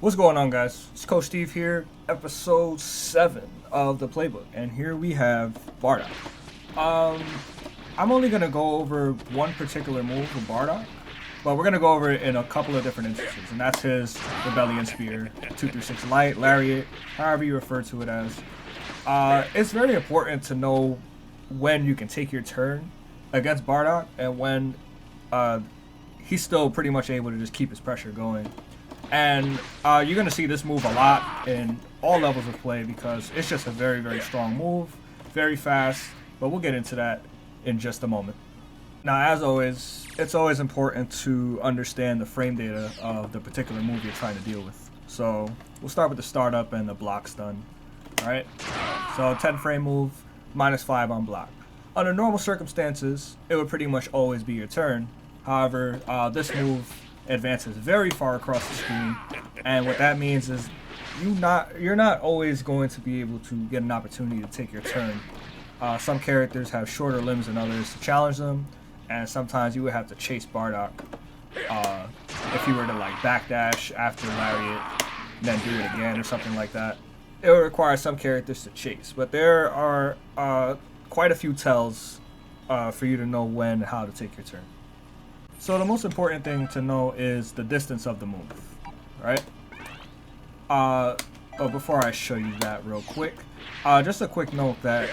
What's going on, guys? It's Coach Steve here, episode 7 of the Playbook, and here we have Bardock. I'm only going to go over one particular move from Bardock, but we're going to go over it in a couple of different instances, and that's his Rebellion Spear, 236 Light, Lariat, however you refer to it as. It's very important to know when you can take your turn against Bardock, and when he's still pretty much able to just keep his pressure going. And you're going to see this move a lot in all levels of play because it's just a very, very strong move, very fast, but we'll get into that in just a moment. Now, as always, it's always important to understand the frame data of the particular move you're trying to deal with. So we'll start with the startup and the block stun. Alright, so 10 frame move, -5 on block. Under normal circumstances, it would pretty much always be your turn. However, this move advances very far across the screen, and what that means is you're not always going to be able to get an opportunity to take your turn. Some characters have shorter limbs than others to challenge them, and sometimes you would have to chase Bardock if you were to like backdash after Lariat and then do it again or something like that. It would require some characters to chase, but there are quite a few tells for you to know when and how to take your turn. So the most important thing to know is the distance of the move, right? But before I show you that real quick, just a quick note that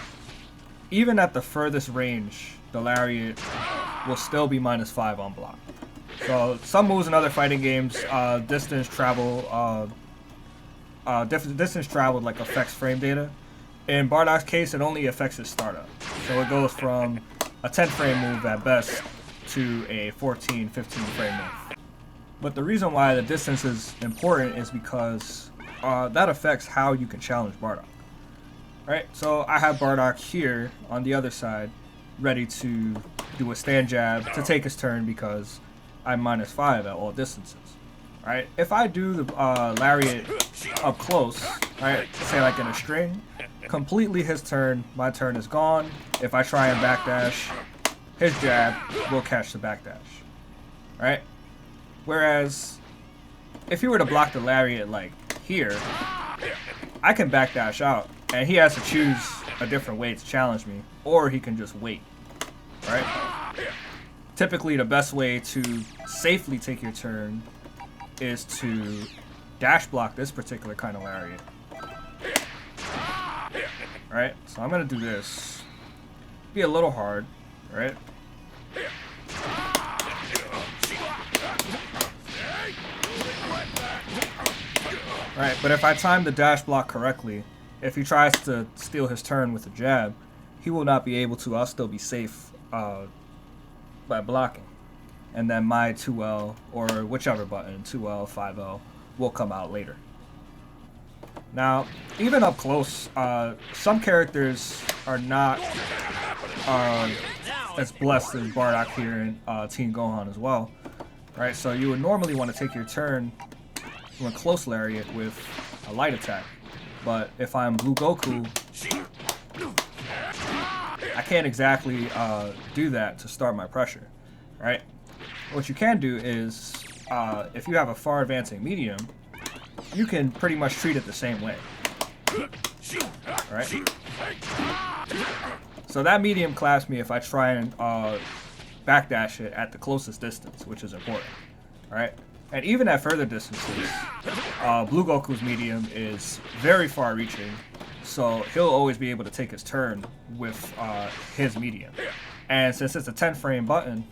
even at the furthest range, the Lariat will still be -5 on block. So some moves in other fighting games, distance traveled like affects frame data. In Bardock's case, it only affects his startup. So it goes from a 10 frame move at best to a 14, 15 frame move. But the reason why the distance is important is because that affects how you can challenge Bardock. Alright, so I have Bardock here on the other side, ready to do a stand jab to take his turn because I'm -5 at all distances. Alright, if I do the Lariat up close, right, say like in a string, completely his turn, my turn is gone. If I try and backdash, his jab will catch the backdash, right? Whereas, if you were to block the Lariat like here, I can backdash out, and he has to choose a different way to challenge me, or he can just wait, right? Typically, the best way to safely take your turn is to dash block this particular kind of Lariat. Right? So I'm gonna do this. Be a little hard, right? Alright, but if I time the dash block correctly, if he tries to steal his turn with a jab, he will not be able to. I'll still be safe by blocking. And then my 2L, or whichever button, 2L, 5L, will come out later. Now, even up close, some characters are not as blessed as Bardock here in Team Gohan as well. Right, so you would normally want to take your turn from a close Lariat with a light attack. But if I'm Blue Goku, I can't exactly do that to start my pressure, right? What you can do is, if you have a far advancing medium, you can pretty much treat it the same way, right? So that medium claps me if I try and backdash it at the closest distance, which is important, right? And even at further distances, Blue Goku's medium is very far-reaching, so he'll always be able to take his turn with his medium. And since it's a 10-frame button,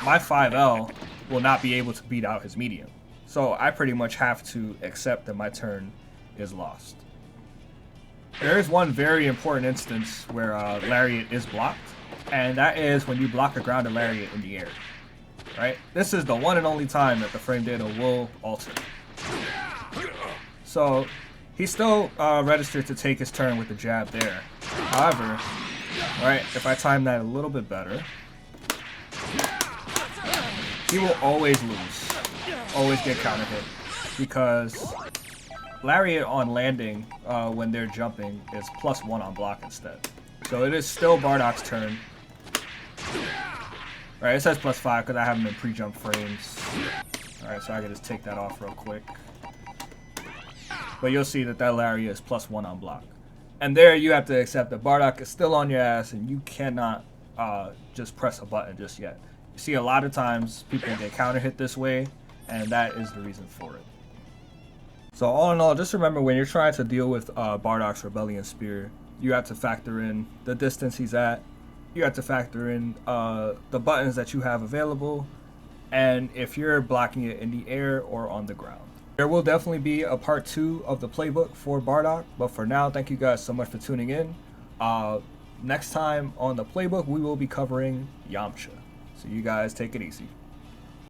my 5L will not be able to beat out his medium. So I pretty much have to accept that my turn is lost. There is one very important instance where Lariat is blocked, and that is when you block a grounded Lariat in the air. Right? This is the one and only time that the frame data will alter. So he's still registered to take his turn with the jab there. However, right, if I time that a little bit better, he will always lose, always get counter hit, because Lariat on landing when they're jumping is +1 on block instead. So it is still Bardock's turn. Right, it says +5 because I have him in pre-jump frames. Alright, so I can just take that off real quick. But you'll see that that Lariat is +1 on block. And there you have to accept that Bardock is still on your ass and you cannot just press a button just yet. You see a lot of times people get counter hit this way, and that is the reason for it. So all in all, just remember when you're trying to deal with Bardock's Rebellion Spear, you have to factor in the distance he's at, you have to factor in the buttons that you have available, and if you're blocking it in the air or on the ground. There will definitely be a part 2 of the playbook for Bardock, but for now, thank you guys so much for tuning in. Next time on the playbook, we will be covering Yamcha. So you guys take it easy.